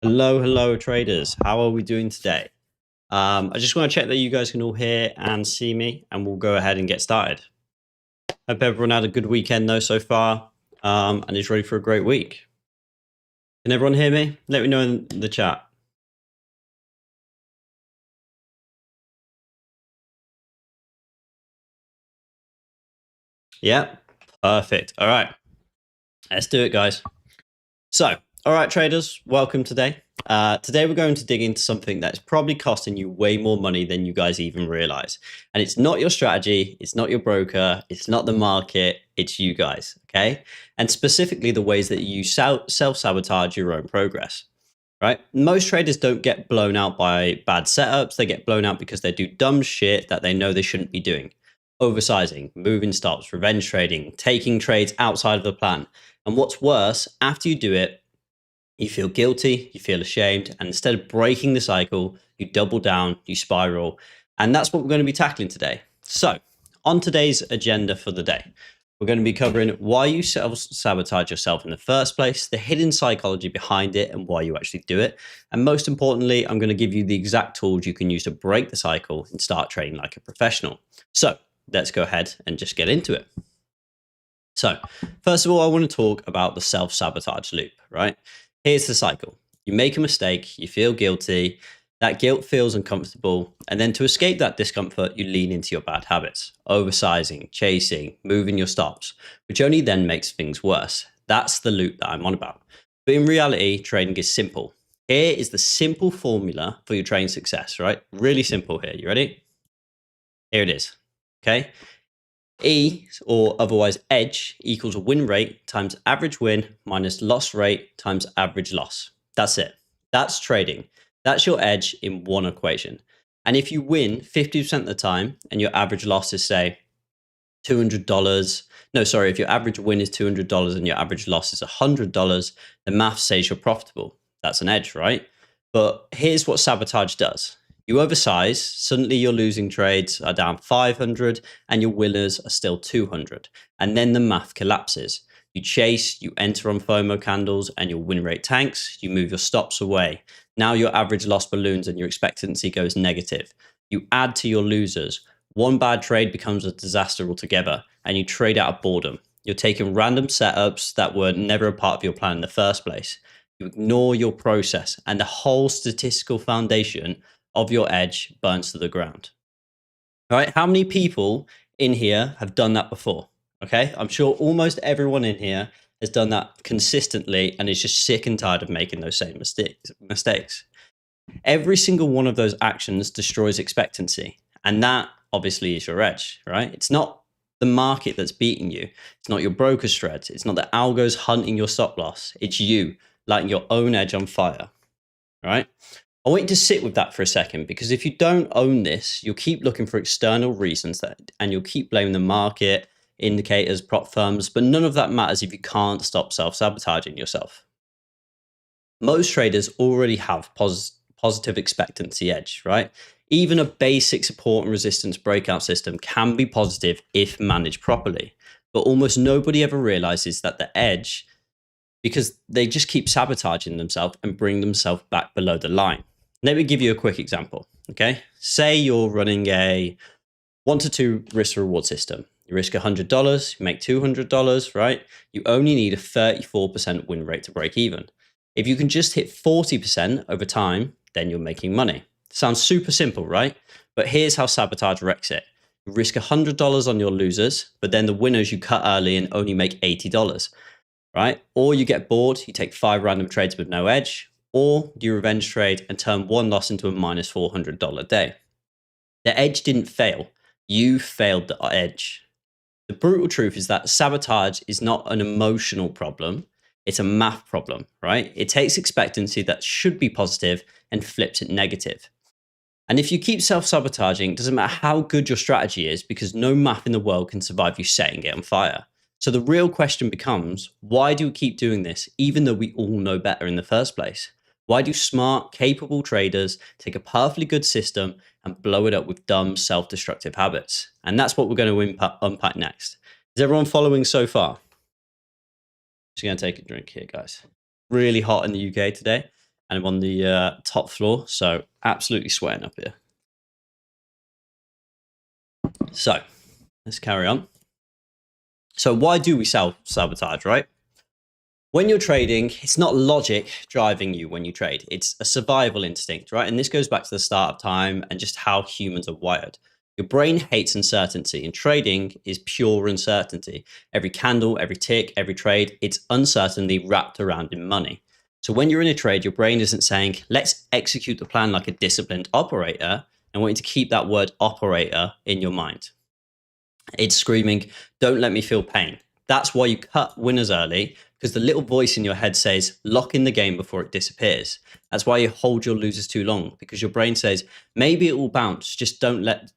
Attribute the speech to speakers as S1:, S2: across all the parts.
S1: Hello, traders. How are we doing today? I just want to check that you guys can all hear and see me, and we'll go ahead and get started. Hope everyone had a good weekend, though, so far, and is ready for a great week. Can everyone hear me? Let me know in the chat. Yeah, perfect. All right, let's do it, guys. So, all right, traders, welcome today. Today we're going to dig into something that's probably costing you way more money than you guys even realize. And it's not your strategy, it's not your broker, it's not the market, it's you guys, okay? And specifically the ways that you self-sabotage your own progress, right? Most traders don't get blown out by bad setups. They get blown out because they do dumb shit that they know they shouldn't be doing. Oversizing, moving stops, revenge trading, taking trades outside of the plan. And what's worse, after you do it, you feel guilty, you feel ashamed, and instead of breaking the cycle, you double down, you spiral. And that's what we're going to be tackling today. So, on today's agenda for the day, we're going to be covering why you self-sabotage yourself in the first place, the hidden psychology behind it, and why you actually do it. And most importantly, I'm going to give you the exact tools you can use to break the cycle and start trading like a professional. So, let's go ahead and just get into it. So, first of all, I want to talk about the self-sabotage loop, right? Here's the cycle. You make a mistake, you feel guilty, that guilt feels uncomfortable, and then to escape that discomfort, you lean into your bad habits, oversizing, chasing, moving your stops, which only then makes things worse. That's the loop that I'm on about. But in reality, trading is simple. Here is the simple formula for your trading success, right? Really simple here. You ready? Here it is, okay? E, or otherwise edge, equals a win rate times average win minus loss rate times average loss. That's it. That's trading. That's your edge in one equation. And if you win 50% of the time and your average loss is, say, $200, no, sorry, if your average win is $200 and your average loss is $100, the math says you're profitable. That's an edge, right? But here's what sabotage does. You oversize, suddenly your losing trades are down 500 and your winners are still 200. And then the math collapses. You chase, you enter on FOMO candles and your win rate tanks. You move your stops away. Now your average loss balloons and your expectancy goes negative. You add to your losers. One bad trade becomes a disaster altogether and you trade out of boredom. You're taking random setups that were never a part of your plan in the first place. You ignore your process and the whole statistical foundation of your edge burns to the ground. All right, how many people in here have done that before? Okay, I'm sure almost everyone in here has done that consistently and is just sick and tired of making those same mistakes. Every single one of those actions destroys expectancy, and that obviously is your edge, right? It's not the market that's beating you. It's not your broker spreads. It's not the algos hunting your stop loss. It's you lighting your own edge on fire, right? I want you to sit with that for a second, because if you don't own this, you'll keep looking for external reasons and you'll keep blaming the market, indicators, prop firms, but none of that matters if you can't stop self-sabotaging yourself. Most traders already have positive expectancy edge, right? Even a basic support and resistance breakout system can be positive if managed properly, but almost nobody ever realizes that the edge, because they just keep sabotaging themselves and bring themselves back below the line. Let me give you a quick example, okay? Say you're running a 1 to 2 risk reward system. You risk $100, you make $200, right? You only need a 34% win rate to break even. If you can just hit 40% over time, then you're making money. Sounds super simple, right? But here's how sabotage wrecks it. You risk $100 on your losers, but then the winners you cut early and only make $80, right? Or you get bored, you take 5 random trades with no edge, or you revenge trade and turn one loss into a minus $400 day. The edge didn't fail. You failed the edge. The brutal truth is that sabotage is not an emotional problem. It's a math problem, right? It takes expectancy that should be positive and flips it negative. And if you keep self-sabotaging, it doesn't matter how good your strategy is, because no math in the world can survive you setting it on fire. So the real question becomes, why do we keep doing this, even though we all know better in the first place? Why do smart, capable traders take a perfectly good system and blow it up with dumb, self-destructive habits? And that's what we're going to unpack next. Is everyone following so far? Just going to take a drink here, guys. Really hot in the UK today. and I'm on the top floor, so absolutely sweating up here. So let's carry on. So why do we self-sabotage, right? When you're trading, it's not logic driving you when you trade. It's a survival instinct, right? And this goes back to the start of time and just how humans are wired. Your brain hates uncertainty, and trading is pure uncertainty. Every candle, every tick, every trade, it's uncertainty wrapped around in money. So when you're in a trade, your brain isn't saying, let's execute the plan like a disciplined operator. I want you to keep that word operator in your mind. It's screaming, don't let me feel pain. That's why you cut winners early, because the little voice in your head says, lock in the game before it disappears. That's why you hold your losers too long, because your brain says, maybe it will bounce. Just don't let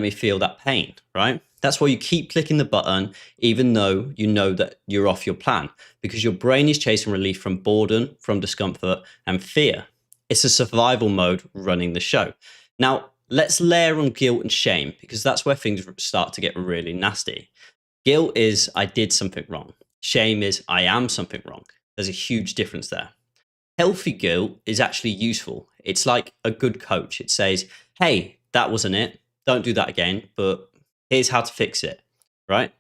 S1: me feel that pain, right? That's why you keep clicking the button, even though you know that you're off your plan, because your brain is chasing relief from boredom, from discomfort, and fear. It's a survival mode running the show. Now, let's layer on guilt and shame, because that's where things start to get really nasty. Guilt is, I did something wrong. Shame is, I am something wrong. There's a huge difference there. Healthy guilt is actually useful. It's like a good coach. It says, hey, that wasn't it. Don't do that again, but here's how to fix it, right?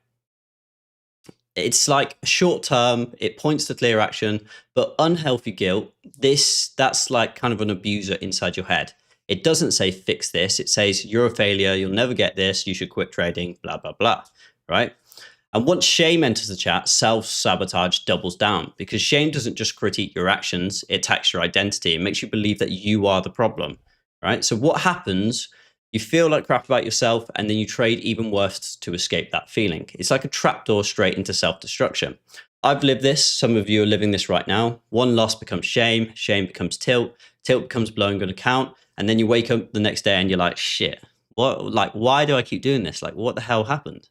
S1: It's like short term, it points to clear action, but unhealthy guilt, that's like kind of an abuser inside your head. It doesn't say fix this. It says you're a failure. You'll never get this. You should quit trading, blah, blah, blah, right? And once shame enters the chat, self-sabotage doubles down, because shame doesn't just critique your actions, it attacks your identity. It makes you believe that you are the problem, right? So what happens, you feel like crap about yourself, and then you trade even worse to escape that feeling. It's like a trapdoor straight into self-destruction. I've lived this. Some of you are living this right now. One loss becomes shame. Shame becomes tilt. Tilt becomes blowing an account. And then you wake up the next day and you're like, shit, what? Like, why do I keep doing this? Like, what the hell happened?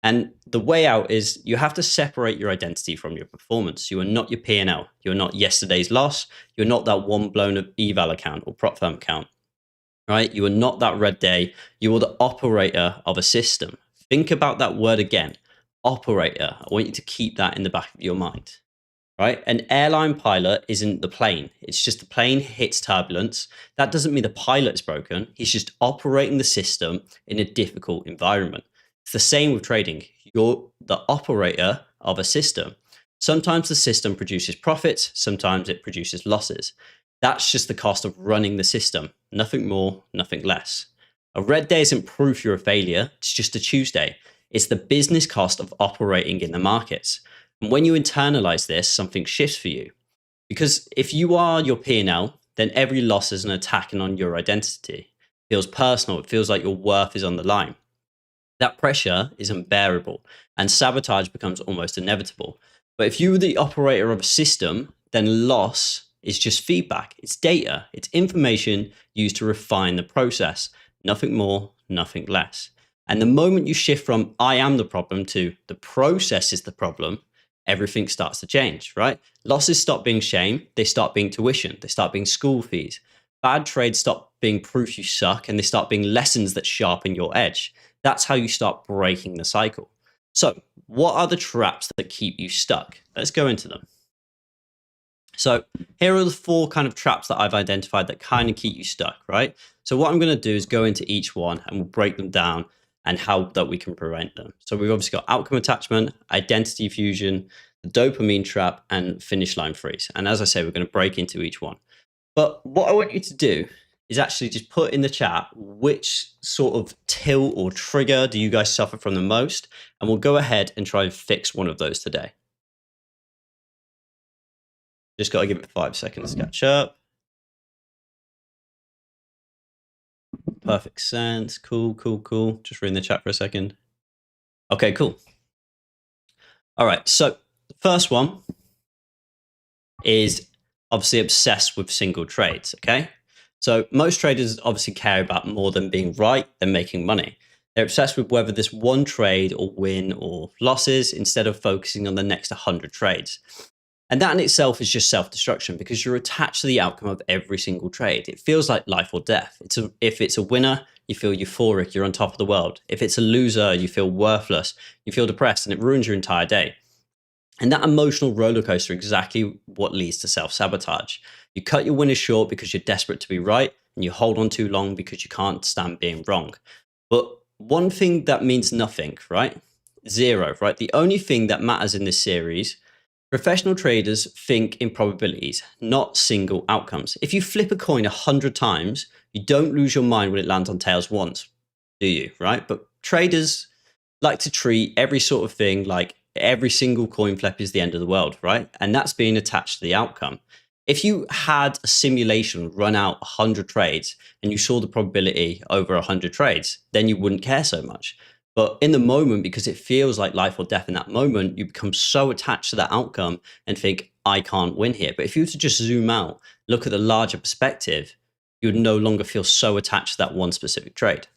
S1: And the way out is you have to separate your identity from your performance. You are not your P&L. You're not yesterday's loss. You're not that one blown eval account or prop firm account, right? You are not that red day. You are the operator of a system. Think about that word again, operator. I want you to keep that in the back of your mind, right? An airline pilot isn't the plane. It's just the plane hits turbulence. That doesn't mean the pilot's broken. He's just operating the system in a difficult environment. It's the same with trading. You're the operator of a system. Sometimes the system produces profits, sometimes it produces losses. That's just the cost of running the system. Nothing more, nothing less. A red day isn't proof you're a failure. It's just a Tuesday. It's the business cost of operating in the markets. And when you internalize this, something shifts for you. Because if you are your P&L, then every loss is an attack on your identity. It feels personal. It feels like your worth is on the line. That pressure is unbearable, and sabotage becomes almost inevitable. But if you were the operator of a system, then loss is just feedback. It's data. It's information used to refine the process. Nothing more, nothing less. And the moment you shift from I am the problem to the process is the problem, everything starts to change, right? Losses stop being shame. They start being tuition. They start being school fees. Bad trades stop being proof you suck, and they start being lessons that sharpen your edge. That's how you start breaking the cycle. So what are the traps that keep you stuck? Let's go into them. So here are the 4 kind of traps that I've identified that kind of keep you stuck, right? So what I'm going to do is go into each one and we'll break them down and how that we can prevent them. So we've obviously got outcome attachment, identity fusion, the dopamine trap, and finish line freeze. And as I say, we're going to break into each one. But what I want you to do is actually just put in the chat which sort of tilt or trigger do you guys suffer from the most, and we'll go ahead and try and fix one of those today. Just got to give it 5 seconds to catch up. Perfect sense. Cool, cool, cool. Just reading the chat for a second. Okay, cool. All right, so the first one is obviously obsessed with single trades, okay? So most traders obviously care about more than being right than making money. They're obsessed with whether this one trade or win or losses instead of focusing on the next 100 trades. And that in itself is just self-destruction, because you're attached to the outcome of every single trade. It feels like life or death. If it's a winner, you feel euphoric, you're on top of the world. If it's a loser, you feel worthless, you feel depressed, and it ruins your entire day. And that emotional roller coaster is exactly what leads to self-sabotage. You cut your winners short because you're desperate to be right, and you hold on too long because you can't stand being wrong. But one thing that means nothing, right? Zero, right? The only thing that matters in this series, professional traders think in probabilities, not single outcomes. If you flip a coin 100 times, you don't lose your mind when it lands on tails once, do you? Right? But traders like to treat every sort of thing like every single coin flip is the end of the world, right? And that's being attached to the outcome. If you had a simulation run out 100 trades and you saw the probability over 100 trades, then you wouldn't care so much. But in the moment, because it feels like life or death in that moment, you become so attached to that outcome and think, I can't win here. But if you were to just zoom out, look at the larger perspective, you would no longer feel so attached to that one specific trade.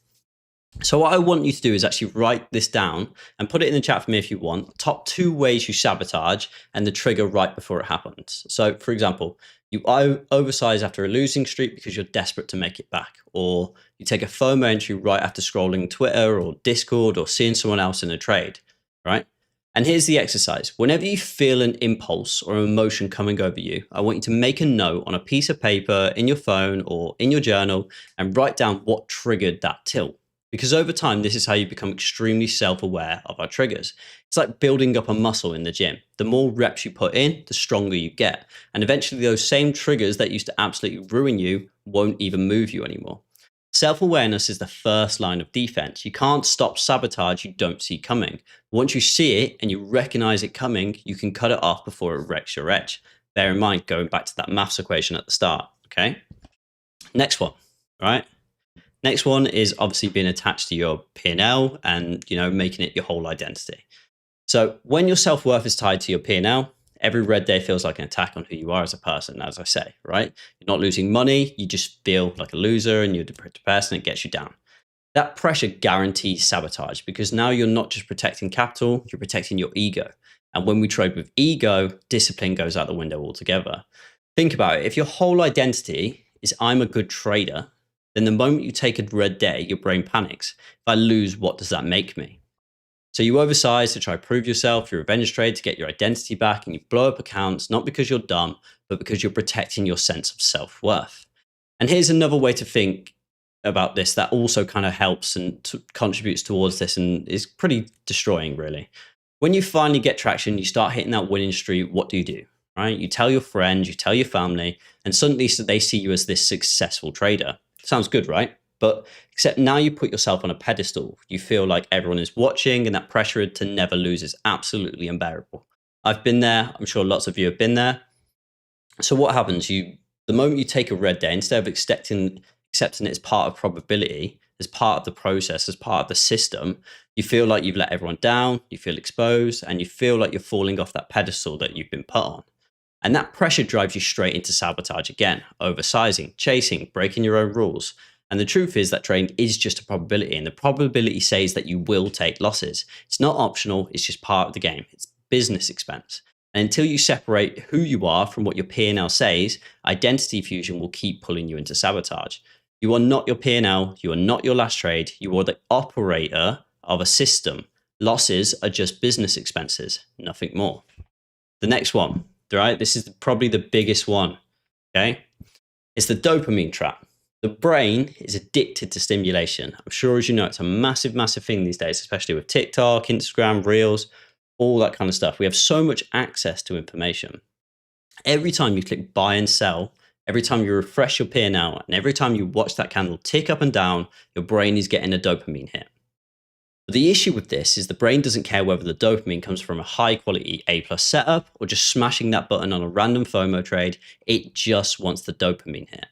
S1: So what I want you to do is actually write this down and put it in the chat for me if you want. Top 2 ways you sabotage and the trigger right before it happens. So for example, you oversize after a losing streak because you're desperate to make it back, or you take a FOMO entry right after scrolling Twitter or Discord or seeing someone else in a trade, right? And here's the exercise. Whenever you feel an impulse or emotion coming over you, I want you to make a note on a piece of paper in your phone or in your journal and write down what triggered that tilt. Because over time, this is how you become extremely self-aware of our triggers. It's like building up a muscle in the gym. The more reps you put in, the stronger you get. And eventually those same triggers that used to absolutely ruin you won't even move you anymore. Self-awareness is the first line of defense. You can't stop sabotage you don't see coming. Once you see it and you recognize it coming, you can cut it off before it wrecks your edge. Bear in mind, going back to that maths equation at the start, okay? Next one, right? Next one is obviously being attached to your P&L and, making it your whole identity. So when your self-worth is tied to your P&L, every red day feels like an attack on who you are as a person, as I say, right? You're not losing money, you just feel like a loser and you're depressed and it gets you down. That pressure guarantees sabotage because now you're not just protecting capital, you're protecting your ego. And when we trade with ego, discipline goes out the window altogether. Think about it. If your whole identity is I'm a good trader, then the moment you take a red day, your brain panics. If I lose, what does that make me? So you oversize to try to prove yourself, you revenge trade to get your identity back, and you blow up accounts, not because you're dumb, but because you're protecting your sense of self-worth. And here's another way to think about this that also kind of helps and contributes towards this and is pretty destroying, really. When you finally get traction, you start hitting that winning streak, what do? Right? You tell your friends, you tell your family, and suddenly they see you as this successful trader. Sounds good, right? But except now you put yourself on a pedestal. You feel like everyone is watching and that pressure to never lose is absolutely unbearable. I've been there. I'm sure lots of you have been there. So what happens? The moment you take a red day, instead of accepting it as part of probability, as part of the process, as part of the system, you feel like you've let everyone down, you feel exposed, and you feel like you're falling off that pedestal that you've been put on. And that pressure drives you straight into sabotage again, oversizing, chasing, breaking your own rules. And the truth is that trading is just a probability, and the probability says that you will take losses. It's not optional, it's just part of the game. It's business expense. And until you separate who you are from what your P&L says, identity fusion will keep pulling you into sabotage. You are not your P&L, you are not your last trade, you are the operator of a system. Losses are just business expenses, nothing more. The next one. Right? This is probably the biggest one, okay? It's the dopamine trap. The brain is addicted to stimulation. I'm sure, as you know, it's a massive, massive thing these days, especially with TikTok, Instagram, Reels, all that kind of stuff. We have so much access to information. Every time you click buy and sell, every time you refresh your P&L, and every time you watch that candle tick up and down, your brain is getting a dopamine hit. But the issue with this is the brain doesn't care whether the dopamine comes from a high quality A+ setup or just smashing that button on a random FOMO trade. It just wants the dopamine hit.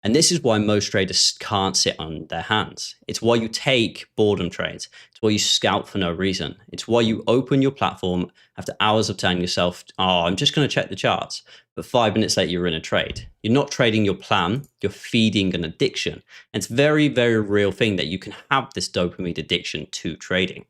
S1: And this is why most traders can't sit on their hands. It's why you take boredom trades. It's why you scout for no reason. It's why you open your platform after hours of telling yourself, oh, I'm just going to check the charts. But 5 minutes later, you're in a trade. You're not trading your plan. You're feeding an addiction. And it's a very, very real thing that you can have this dopamine addiction to trading.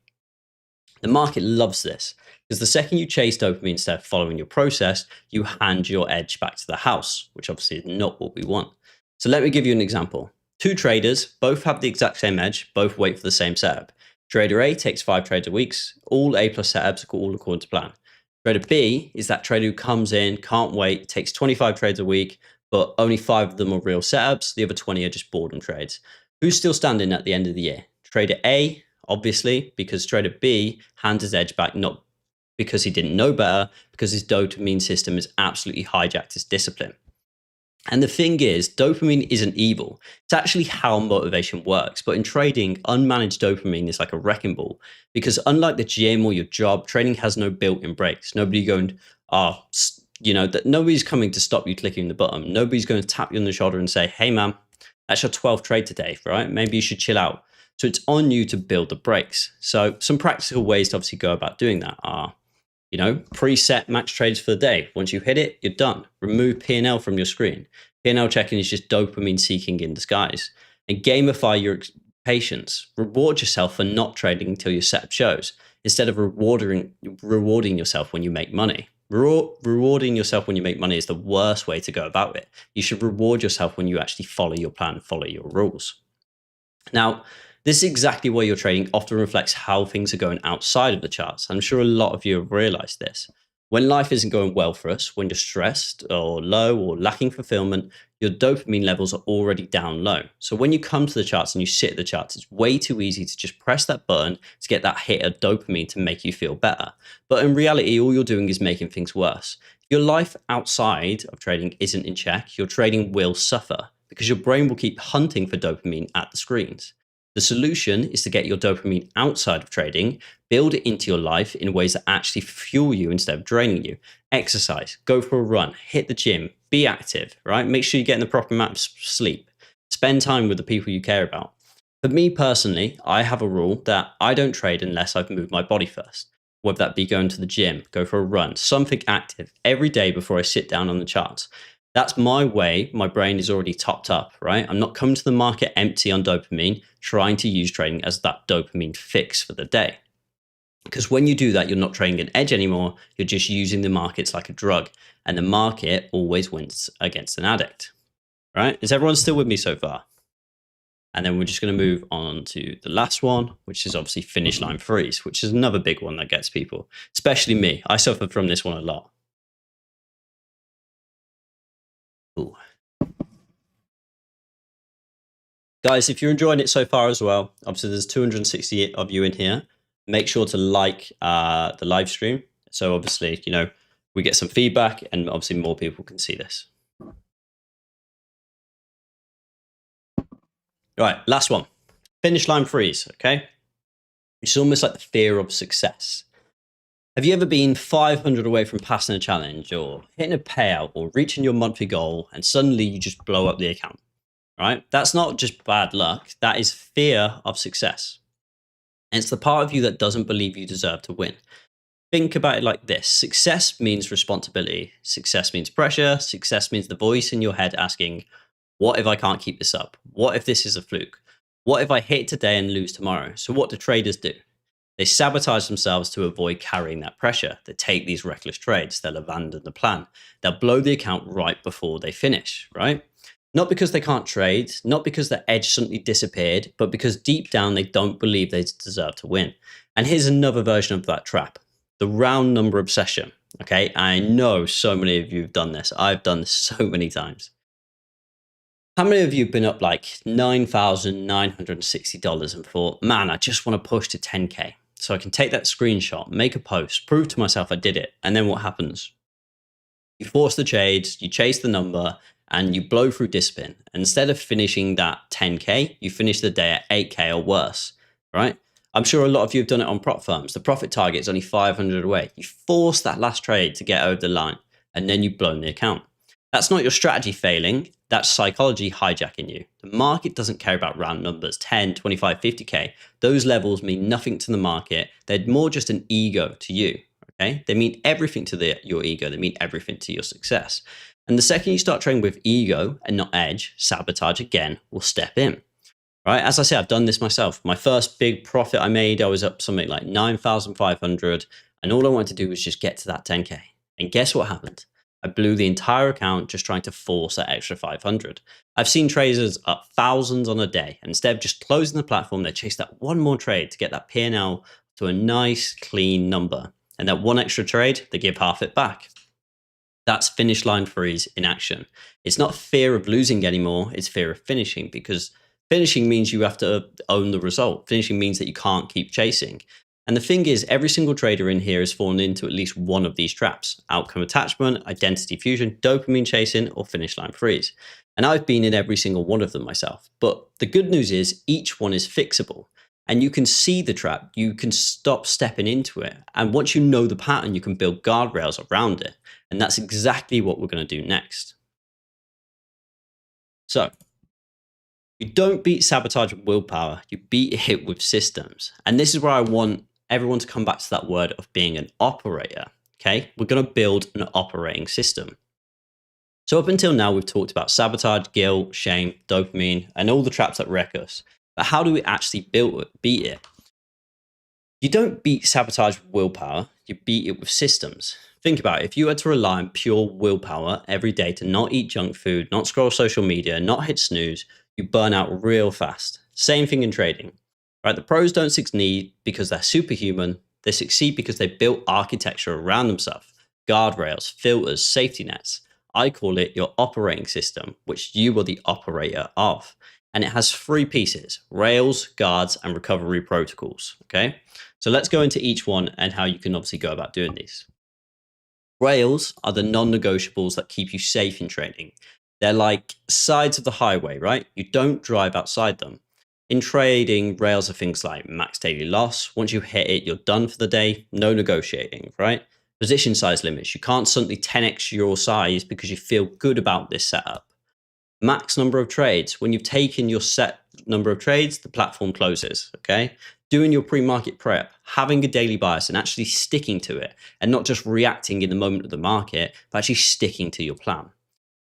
S1: The market loves this because the second you chase dopamine instead of following your process, you hand your edge back to the house, which obviously is not what we want. So let me give you an example. 2 traders, both have the exact same edge, both wait for the same setup. Trader A takes 5 trades a week, all A+ setups, all according to plan. Trader B is that trader who comes in, can't wait, takes 25 trades a week, but only 5 of them are real setups. The other 20 are just boredom trades. Who's still standing at the end of the year? Trader A, obviously, because Trader B hands his edge back, not because he didn't know better, because his dopamine system has absolutely hijacked his discipline. And the thing is, dopamine isn't evil. It's actually how motivation works. But in trading, unmanaged dopamine is like a wrecking ball, because unlike the gym or your job, trading has no built-in brakes. Nobody going, that nobody's coming to stop you clicking the button. Nobody's going to tap you on the shoulder and say, hey, man, that's your 12th trade today, right? Maybe you should chill out. So it's on you to build the brakes. So some practical ways to obviously go about doing that are, preset max trades for the day. Once you hit it, you're done. Remove P&L from your screen. P&L checking is just dopamine seeking in disguise. And gamify your patience. Reward yourself for not trading until your setup shows, instead of rewarding yourself when you make money. Rewarding yourself when you make money is the worst way to go about it. You should reward yourself when you actually follow your plan, follow your rules. Now, this is exactly where your trading often reflects how things are going outside of the charts. I'm sure a lot of you have realized this. When life isn't going well for us, when you're stressed or low or lacking fulfillment, your dopamine levels are already down low. So when you come to the charts and you sit at the charts, it's way too easy to just press that button to get that hit of dopamine to make you feel better. But in reality, all you're doing is making things worse. Your life outside of trading isn't in check. Your trading will suffer because your brain will keep hunting for dopamine at the screens. The solution is to get your dopamine outside of trading, build it into your life in ways that actually fuel you instead of draining you. Exercise, go for a run, hit the gym, be active, right? Make sure you're getting the proper amount of sleep. Spend time with the people you care about. For me personally, I have a rule that I don't trade unless I've moved my body first. Whether that be going to the gym, go for a run, something active every day before I sit down on the charts. That's my way. My brain is already topped up, right? I'm not coming to the market empty on dopamine, trying to use trading as that dopamine fix for the day. Because when you do that, you're not trading an edge anymore. You're just using the markets like a drug. And the market always wins against an addict, right? Is everyone still with me so far? And then we're just going to move on to the last one, which is obviously finish line freeze, which is another big one that gets people, especially me. I suffer from this one a lot. Ooh. Guys, if you're enjoying it so far as well, obviously there's 260 of you in here. Make sure to like the live stream. So obviously, we get some feedback and obviously more people can see this. All right, last one. Finish line freeze, okay? It's almost like the fear of success. Have you ever been 500 away from passing a challenge or hitting a payout or reaching your monthly goal and suddenly you just blow up the account? Right? That's not just bad luck. That is fear of success. And it's the part of you that doesn't believe you deserve to win. Think about it like this. Success means responsibility. Success means pressure. Success means the voice in your head asking, what if I can't keep this up? What if this is a fluke? What if I hit today and lose tomorrow? So what do traders do? They sabotage themselves to avoid carrying that pressure. They take these reckless trades. They'll abandon the plan. They'll blow the account right before they finish, right? Not because they can't trade, not because their edge suddenly disappeared, but because deep down they don't believe they deserve to win. And here's another version of that trap, the round number obsession. Okay, I know so many of you have done this. I've done this so many times. How many of you have been up like $9,960 and thought, man, I just want to push to 10K so I can take that screenshot, make a post, prove to myself I did it. And then what happens? You force the trades, you chase the number, and you blow through discipline. And instead of finishing that 10K, you finish the day at 8K or worse, right? I'm sure a lot of you have done it on prop firms. The profit target is only 500 away. You force that last trade to get over the line, and then you've blown the account. That's not your strategy failing. That's psychology hijacking you. The market doesn't care about round numbers, 10, 25, 50K. Those levels mean nothing to the market. They're more just an ego to you, okay? They mean everything to your ego. They mean everything to your success. And the second you start trading with ego and not edge, sabotage again will step in, right? As I said, I've done this myself. My first big profit I made, I was up something like 9,500. And all I wanted to do was just get to that 10K. And guess what happened? I blew the entire account just trying to force that extra 500. I've seen traders up thousands on a day. And instead of just closing the platform, they chase that one more trade to get that P&L to a nice, clean number. And that one extra trade, they give half it back. That's finish line freeze in action. It's not fear of losing anymore, it's fear of finishing, because finishing means you have to own the result. Finishing means that you can't keep chasing. And the thing is, every single trader in here has fallen into at least one of these traps: outcome attachment, identity fusion, dopamine chasing, or finish line freeze. And I've been in every single one of them myself. But the good news is each one is fixable. And you can see the trap, you can stop stepping into it. And once you know the pattern, you can build guardrails around it. And that's exactly what we're going to do next. So, you don't beat sabotage with willpower, you beat it with systems. And this is where I want everyone to come back to that word of being an operator. Okay, we're going to build an operating system. So up until now, we've talked about sabotage, guilt, shame, dopamine, and all the traps that wreck us. But how do we actually beat it? You don't beat sabotage with willpower, you beat it with systems. Think about it. If you had to rely on pure willpower every day to not eat junk food, not scroll social media, not hit snooze, you burn out real fast. Same thing in trading. Right? The pros don't succeed because they're superhuman. They succeed because they built architecture around themselves: guardrails, filters, safety nets. I call it your operating system, which you are the operator of. And it has three pieces: rails, guards, and recovery protocols. Okay, so let's go into each one and how you can obviously go about doing these. Rails are the non-negotiables that keep you safe in trading. They're like sides of the highway, right? You don't drive outside them. In trading, rails are things like max daily loss. Once you hit it, you're done for the day. No negotiating, right? Position size limits. You can't suddenly 10x your size because you feel good about this setup. Max number of trades. When you've taken your set number of trades, the platform closes, okay? Doing your pre-market prep, having a daily bias and actually sticking to it, and not just reacting in the moment of the market, but actually sticking to your plan.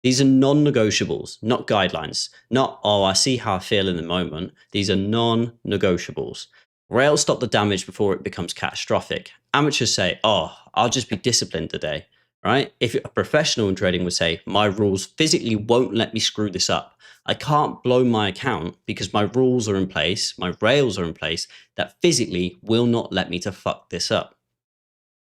S1: These are non-negotiables, not guidelines, not, oh, I see how I feel in the moment. These are non-negotiables. Rails stop the damage before it becomes catastrophic. Amateurs say, oh, I'll just be disciplined today, right? If a professional in trading would say, my rules physically won't let me screw this up. I can't blow my account because my rules are in place, my rails are in place that physically will not let me to fuck this up.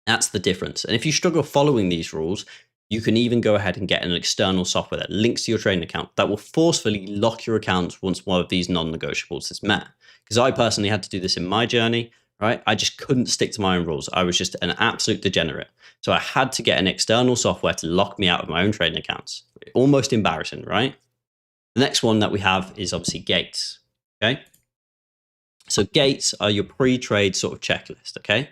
S1: That's the difference. And if you struggle following these rules, you can even go ahead and get an external software that links to your trading account that will forcefully lock your accounts once one of these non-negotiables is met. Because I personally had to do this in my journey, right? I just couldn't stick to my own rules. I was just an absolute degenerate. So I had to get an external software to lock me out of my own trading accounts. Almost embarrassing, right? The next one that we have is obviously gates, okay? So gates are your pre-trade sort of checklist, okay?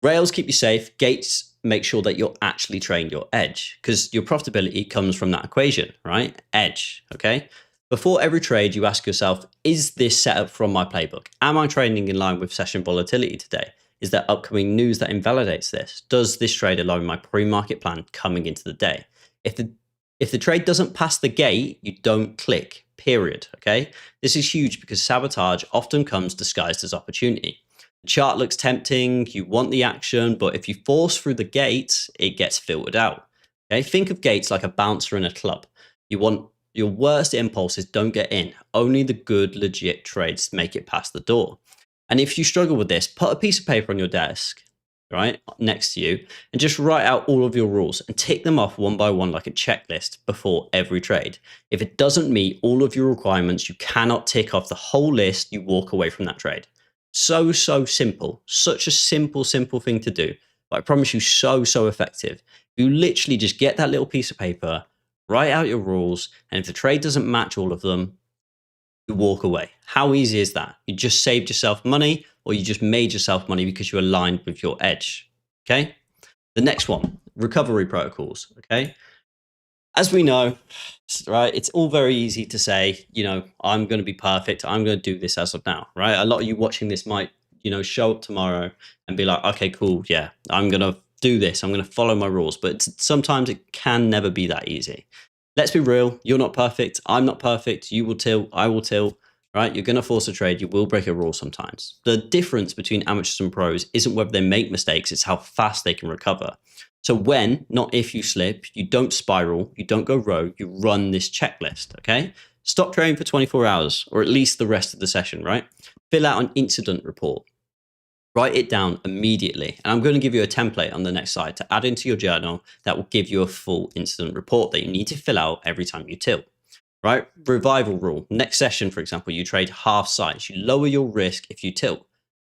S1: Rails keep you safe. Gates make sure that you're actually trading your edge, because your profitability comes from that equation, right? Edge, okay? Before every trade, you ask yourself, is this set up from my playbook? Am I trading in line with session volatility today? Is there upcoming news that invalidates this? Does this trade align with my pre-market plan coming into the day? If the trade doesn't pass the gate, you don't click, period, okay? This is huge because sabotage often comes disguised as opportunity. The chart looks tempting, you want the action, but if you force through the gates, it gets filtered out. Okay, think of gates like a bouncer in a club. You want your worst impulses don't get in. Only the good, legit trades make it past the door. And if you struggle with this, put a piece of paper on your desk, right, next to you, and just write out all of your rules and tick them off one by one like a checklist before every trade. If it doesn't meet all of your requirements, you cannot tick off the whole list, you walk away from that trade. So simple. Such a simple thing to do. But I promise you, so effective. You literally just get that little piece of paper, write out your rules, and if the trade doesn't match all of them, you walk away. How easy is that? You just saved yourself money, or you just made yourself money because you aligned with your edge. Okay? The next one, recovery protocols. Okay? As we know, right, it's all very easy to say, you know, I'm going to be perfect. I'm going to do this as of now, right? A lot of you watching this might, you know, show up tomorrow and be like, okay, cool. Yeah, I'm going to do this. I'm going to follow my rules. But sometimes it can never be that easy. Let's be real. You're not perfect. I'm not perfect. You will till. I will till. Right? You're going to force a trade. You will break a rule sometimes. The difference between amateurs and pros isn't whether they make mistakes. It's how fast they can recover. So when, not if you slip, you don't spiral, you don't go rogue, you run this checklist, okay? Stop trading for 24 hours, or at least the rest of the session, right? Fill out an incident report. Write it down immediately. And I'm going to give you a template on the next slide to add into your journal that will give you a full incident report that you need to fill out every time you tilt. Right? Revival rule. Next session, for example, you trade half size. You lower your risk if you tilt.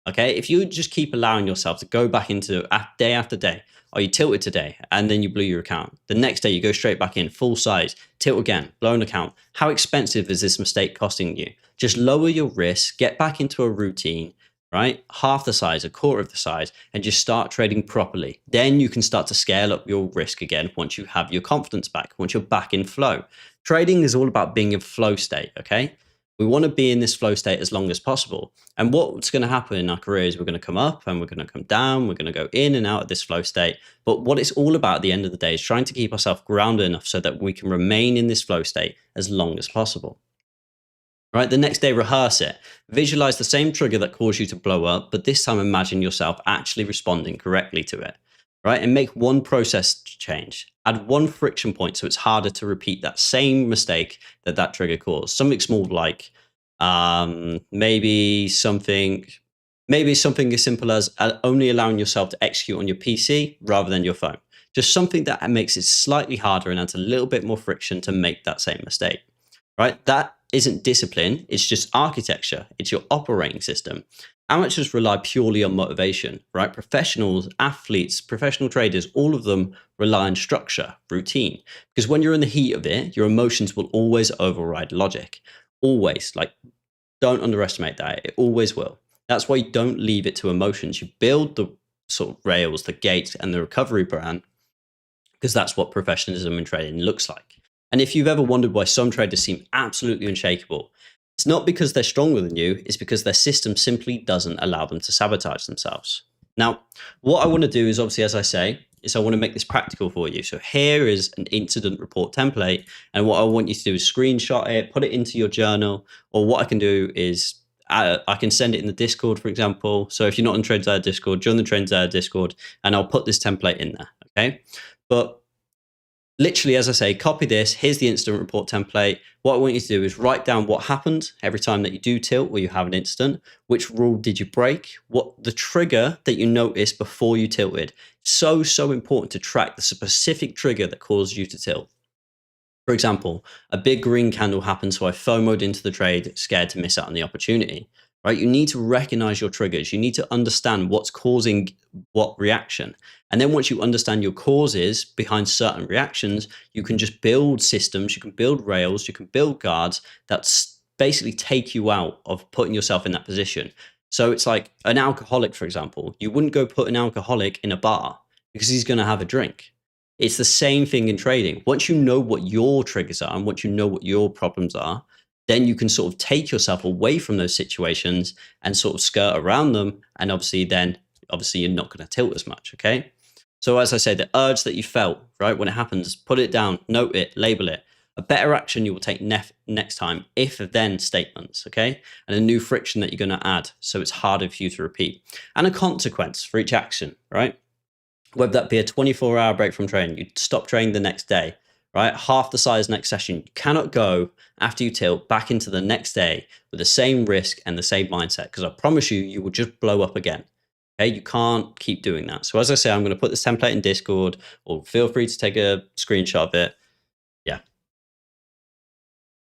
S1: Okay? If you just keep allowing yourself to go back into day after day, oh, you tilted today and then you blew your account. The next day you go straight back in, full size, tilt again, blown account. How expensive is this mistake costing you? Just lower your risk, get back into a routine, right? Half the size, a quarter of the size, and just start trading properly. Then you can start to scale up your risk again once you have your confidence back, once you're back in flow. Trading is all about being in flow state, okay? We want to be in this flow state as long as possible. And what's going to happen in our career is we're going to come up and we're going to come down. We're going to go in and out of this flow state. But what it's all about at the end of the day is trying to keep ourselves grounded enough so that we can remain in this flow state as long as possible. Right? The next day, rehearse it. Visualize the same trigger that caused you to blow up, but this time imagine yourself actually responding correctly to it. Right? And make one process change. Add one friction point so it's harder to repeat that same mistake that trigger caused. Something small like maybe something as simple as only allowing yourself to execute on your PC rather than your phone. Just something that makes it slightly harder and adds a little bit more friction to make that same mistake. Right? That isn't discipline. It's just architecture. It's your operating system. Amateurs rely purely on motivation, right? Professionals, athletes, professional traders, all of them rely on structure, routine. Because when you're in the heat of it, your emotions will always override logic. Always. Like, don't underestimate that. It always will. That's why you don't leave it to emotions. You build the sort of rails, the gates, and the recovery plan, because that's what professionalism in trading looks like. And if you've ever wondered why some traders seem absolutely unshakable, it's not because they're stronger than you, it's because their system simply doesn't allow them to sabotage themselves. Now, what I want to do is obviously, as I say, is I want to make this practical for you. So here is an incident report template. And what I want you to do is screenshot it, put it into your journal, or what I can do is I can send it in the Discord, for example. So if you're not in TradeZella Discord, join the TradeZella Discord, and I'll put this template in there, okay? But literally, as I say, copy this. Here's the incident report template. What I want you to do is write down what happened every time that you do tilt or you have an incident. Which rule did you break? What the trigger that you noticed before you tilted. So important to track the specific trigger that caused you to tilt. For example, a big green candle happened, so I FOMO'd into the trade, scared to miss out on the opportunity. Right? You need to recognize your triggers. You need to understand what's causing what reaction. And then once you understand your causes behind certain reactions, you can just build systems, you can build rails, you can build guards that basically take you out of putting yourself in that position. So it's like an alcoholic, for example. You wouldn't go put an alcoholic in a bar because he's going to have a drink. It's the same thing in trading. Once you know what your triggers are and once you know what your problems are, then you can sort of take yourself away from those situations and sort of skirt around them. And obviously you're not going to tilt as much. Okay. So as I say, the urge that you felt, right, when it happens, put it down, note it, label it. A better action you will take next time, if then statements, okay? And a new friction that you're going to add so it's harder for you to repeat. And a consequence for each action, right? Whether that be a 24-hour break from training, you stop training the next day, right? Half the size next session. You cannot go after you tilt back into the next day with the same risk and the same mindset, because I promise you, you will just blow up again. Okay, you can't keep doing that. So as I say, I'm going to put this template in Discord, or feel free to take a screenshot of it. Yeah.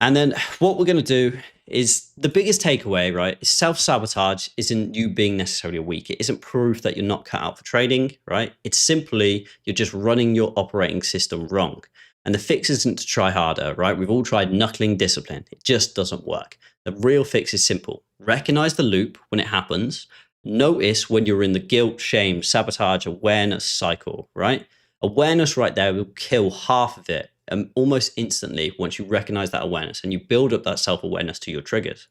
S1: And then what we're going to do is the biggest takeaway, right? Is self-sabotage isn't you being necessarily weak. It isn't proof that you're not cut out for trading, right? It's simply you're just running your operating system wrong. And the fix isn't to try harder, right? We've all tried knuckling discipline. It just doesn't work. The real fix is simple. Recognize the loop when it happens. Notice when you're in the guilt, shame, sabotage, awareness cycle, right? Awareness right there will kill half of it almost instantly once you recognize that awareness and you build up that self-awareness to your triggers.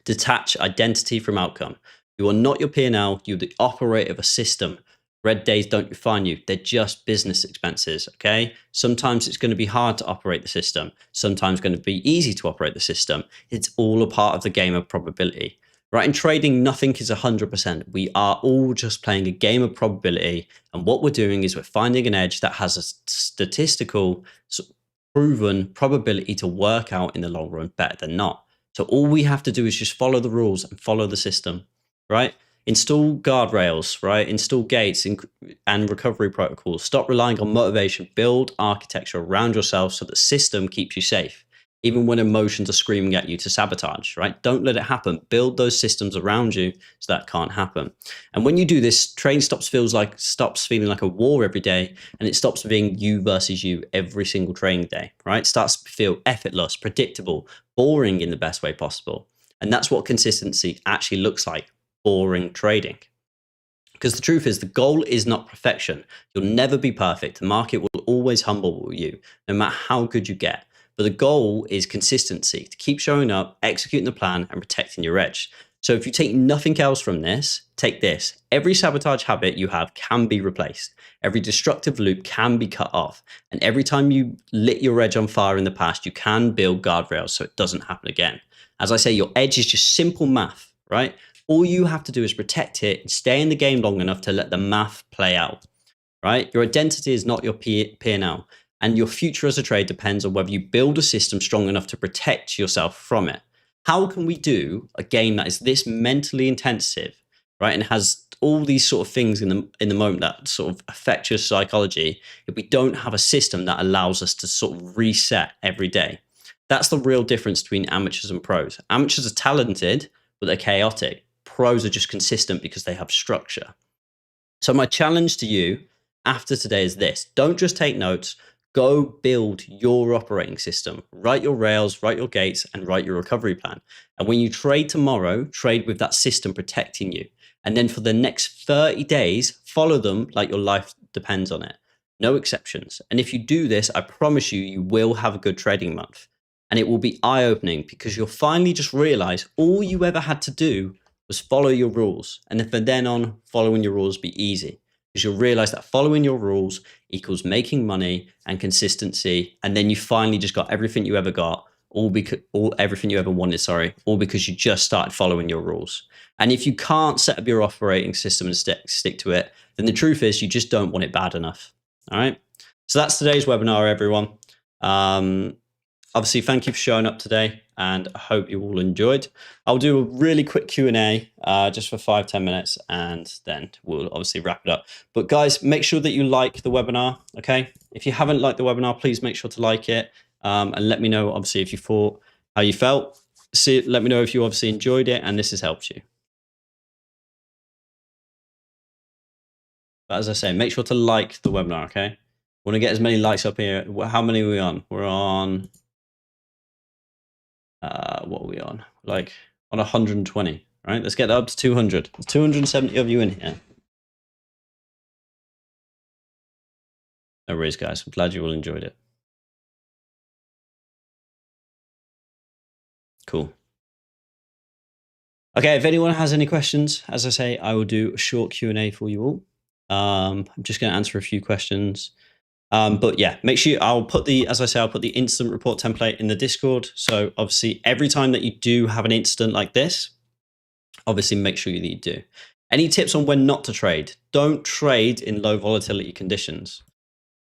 S1: Detach identity from outcome. You are not your P&L. You're the operator of a system. Red days don't define you. They're just business expenses, okay? Sometimes it's going to be hard to operate the system. Sometimes it's going to be easy to operate the system. It's all a part of the game of probability. Right, in trading, nothing is 100%. We are all just playing a game of probability. And what we're doing is we're finding an edge that has a statistical proven probability to work out in the long run better than not. So all we have to do is just follow the rules and follow the system, right? Install guardrails, right? Install gates and recovery protocols. Stop relying on motivation. Build architecture around yourself so the system keeps you safe, even when emotions are screaming at you to sabotage, right? Don't let it happen. Build those systems around you so that can't happen. And when you do this, training stops feeling like a war every day, and it stops being you versus you every single training day, right? It starts to feel effortless, predictable, boring in the best way possible. And that's what consistency actually looks like. Boring trading. Because the truth is, the goal is not perfection. You'll never be perfect. The market will always humble you, no matter how good you get. But the goal is consistency, to keep showing up, executing the plan, and protecting your edge. So if you take nothing else from this, take this. Every sabotage habit you have can be replaced. Every destructive loop can be cut off. And every time you lit your edge on fire in the past, you can build guardrails so it doesn't happen again. As I say, your edge is just simple math, right? All you have to do is protect it and stay in the game long enough to let the math play out, right? Your identity is not your P&L, and your future as a trade depends on whether you build a system strong enough to protect yourself from it. How can we do a game that is this mentally intensive, right, and has all these sort of things in the moment that sort of affect your psychology if we don't have a system that allows us to sort of reset every day? That's the real difference between amateurs and pros. Amateurs are talented, but they're chaotic. Pros are just consistent because they have structure. So my challenge to you after today is this: don't just take notes, go build your operating system, write your rails, write your gates, and write your recovery plan. And when you trade tomorrow, trade with that system protecting you. And then for the next 30 days, follow them like your life depends on it. No exceptions. And if you do this, I promise you, you will have a good trading month. And it will be eye-opening because you'll finally just realize all you ever had to do was follow your rules. And if from then on, following your rules be easy, because you'll realize that following your rules equals making money and consistency. And then you finally just got everything you ever got, everything you ever wanted, all because you just started following your rules. And if you can't set up your operating system and stick to it, then the truth is you just don't want it bad enough. All right. So that's today's webinar, everyone. Obviously, thank you for showing up today, and I hope you all enjoyed. I'll do a really quick Q&A just for 5-10 minutes, and then we'll obviously wrap it up. But guys, make sure that you like the webinar, okay? If you haven't liked the webinar, please make sure to like it, and let me know, obviously, if you thought, how you felt. Let me know if you obviously enjoyed it and this has helped you. But as I say, make sure to like the webinar, okay? Want to get as many likes up here. How many are we on? We're on... what are we on? Like on 120, right? Let's get up to 200. There's 270 of you in here. No worries, guys. I'm glad you all enjoyed it. Cool. Okay, if anyone has any questions, as I say, I will do a short Q&A for you all. I'm just going to answer a few questions. But yeah, make sure I'll put the instant report template in the Discord. So obviously every time that you do have an incident like this, obviously make sure that you do. Any tips on when not to trade? Don't trade in low volatility conditions.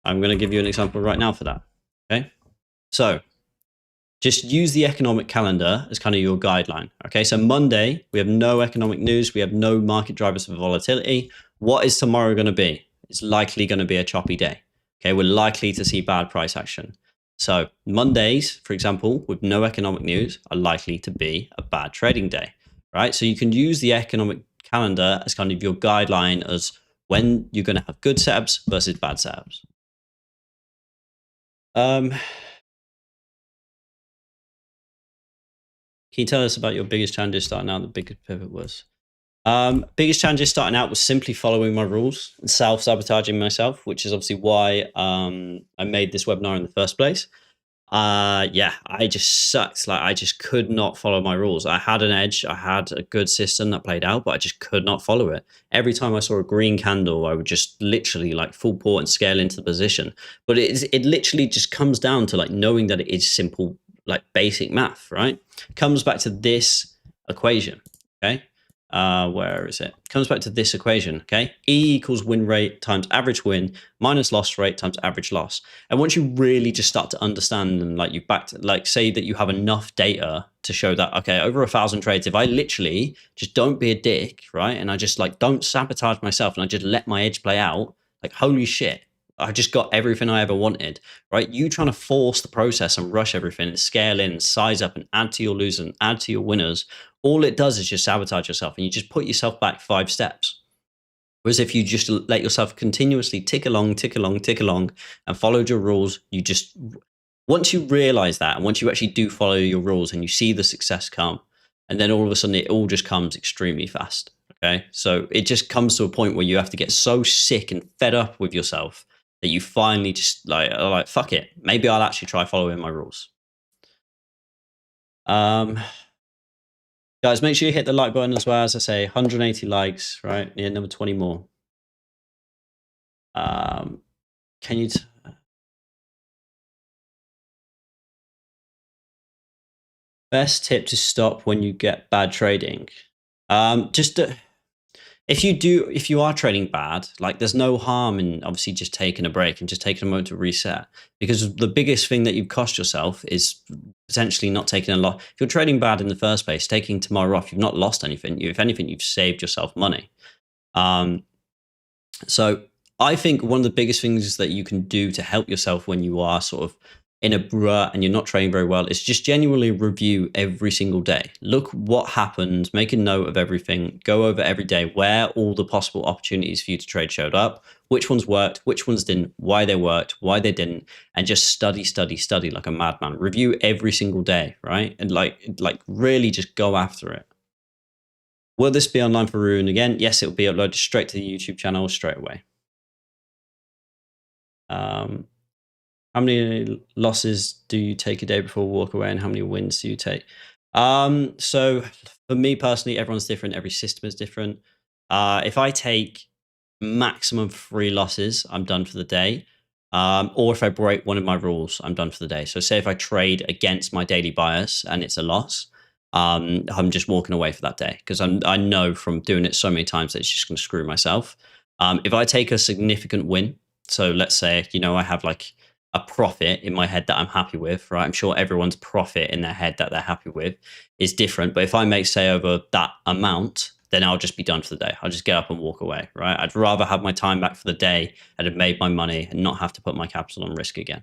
S1: I'm going to give you an example right now for that. Okay. So just use the economic calendar as kind of your guideline. Okay. So Monday, we have no economic news. We have no market drivers for volatility. What is tomorrow going to be? It's likely going to be a choppy day. Okay. We're likely to see bad price action. So Mondays, for example, with no economic news are likely to be a bad trading day, right? So you can use the economic calendar as kind of your guideline as when you're going to have good setups versus bad setups. Can you tell us about your biggest challenges starting out? The biggest pivot was? Biggest challenges starting out was simply following my rules and self-sabotaging myself, which is obviously why I made this webinar in the first place. Yeah, I just sucked. Like I just could not follow my rules. I had an edge. I had a good system that played out, but I just could not follow it. Every time I saw a green candle, I would just literally like full port and scale into the position. But it literally just comes down to like knowing that it is simple, like basic math, right? It comes back to this equation, okay? where is it? Comes back to this equation, okay? E equals win rate times average win minus loss rate times average loss. And once you really just start to understand and like you say that you have enough data to show that, okay, over 1,000 trades, if I literally just don't be a dick, right? And I just like don't sabotage myself and I just let my edge play out, like holy shit, I just got everything I ever wanted, right? You trying to force the process and rush everything and scale in, size up and add to your losers and add to your winners. All it does is just sabotage yourself and you just put yourself back 5 steps. Whereas if you just let yourself continuously tick along and followed your rules, you just, once you realize that and once you actually do follow your rules and you see the success come, and then all of a sudden it all just comes extremely fast. Okay. So it just comes to a point where you have to get so sick and fed up with yourself that you finally just like fuck it. Maybe I'll actually try following my rules. Guys, make sure you hit the like button as well. As I say, 180 likes, right? Yeah, number 20 more. Can you... Best tip to stop when you get bad trading? If you are trading bad, like there's no harm in obviously just taking a break and just taking a moment to reset, because the biggest thing that you cost yourself is potentially not taking a loss. If you're trading bad in the first place, taking tomorrow off, you've not lost anything. If anything, you've saved yourself money. So I think one of the biggest things that you can do to help yourself when you are sort of in a rut and you're not trading very well is just genuinely review every single day. Look what happened, make a note of everything, go over every day where all the possible opportunities for you to trade showed up, which ones worked, which ones didn't, why they worked, why they didn't, and just study like a madman. Review every single day, right? And like really just go after it. Will this be online for Ruin again? Yes, it will be uploaded straight to the YouTube channel straight away. How many losses do you take a day before walk away, and how many wins do you take? So for me personally, everyone's different. Every system is different. If I take maximum 3 losses, I'm done for the day. Or if I break one of my rules, I'm done for the day. So say if I trade against my daily bias and it's a loss, I'm just walking away for that day, because I know from doing it so many times that it's just going to screw myself. If I take a significant win, so let's say, I have like a profit in my head that I'm happy with, right? I'm sure everyone's profit in their head that they're happy with is different. But if I make, say, over that amount, then I'll just be done for the day. I'll just get up and walk away, right? I'd rather have my time back for the day and have made my money and not have to put my capital on risk again.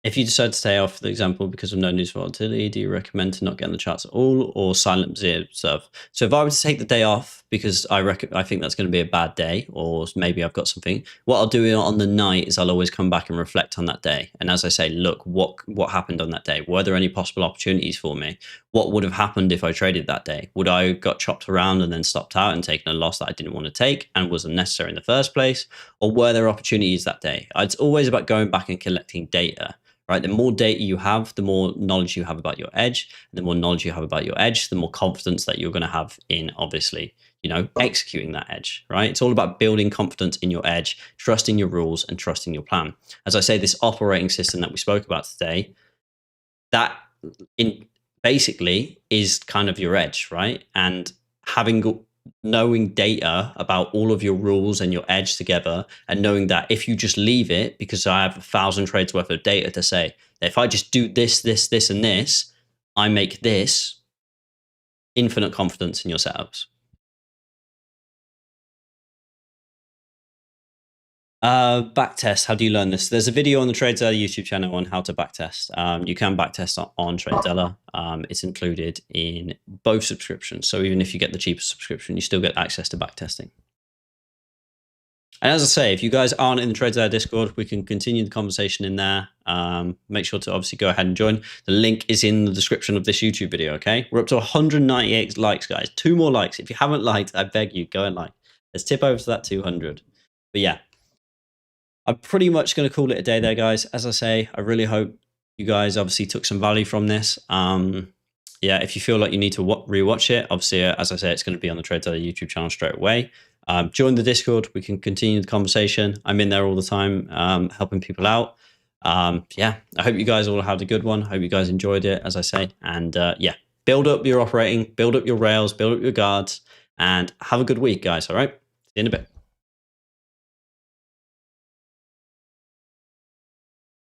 S1: If you decide to stay off, for example, because of no news volatility, do you recommend to not get on the charts at all or silently observe? So if I were to take the day off because I think that's going to be a bad day, or maybe I've got something, what I'll do on the night is I'll always come back and reflect on that day. And as I say, look, what happened on that day? Were there any possible opportunities for me? What would have happened if I traded that day? Would I got chopped around and then stopped out and taken a loss that I didn't want to take and was unnecessary in the first place? Or were there opportunities that day? It's always about going back and collecting data. Right, the more data you have, the more knowledge you have about your edge. And the more knowledge you have about your edge, the more confidence that you're going to have in, obviously, executing that edge. Right, it's all about building confidence in your edge, trusting your rules, and trusting your plan. As I say, this operating system that we spoke about today, that basically is kind of your edge, right? And knowing data about all of your rules and your edge together, and knowing that if you just leave it, because I have 1,000 trades worth of data to say that if I just do this, and this, I make this, infinite confidence in your setups. Backtest. How do you learn this? There's a video on the TradeZella YouTube channel on how to backtest. You can backtest on TradeZella. It's included in both subscriptions. So even if you get the cheapest subscription, you still get access to backtesting. And as I say, if you guys aren't in the TradeZella Discord, we can continue the conversation in there. Make sure to obviously go ahead and join. The link is in the description of this YouTube video, okay? We're up to 198 likes, guys. 2 more likes. If you haven't liked, I beg you, go and like. Let's tip over to that 200. But yeah, I'm pretty much going to call it a day there, guys. As I say, I really hope you guys obviously took some value from this. Yeah, if you feel like you need to rewatch it, obviously, as I say, it's going to be on the TradeZella YouTube channel straight away. Join the Discord. We can continue the conversation. I'm in there all the time, helping people out. Yeah, I hope you guys all had a good one. I hope you guys enjoyed it, as I say. And yeah, build up your operating, build up your rails, build up your guards, and have a good week, guys. All right. See you in a bit.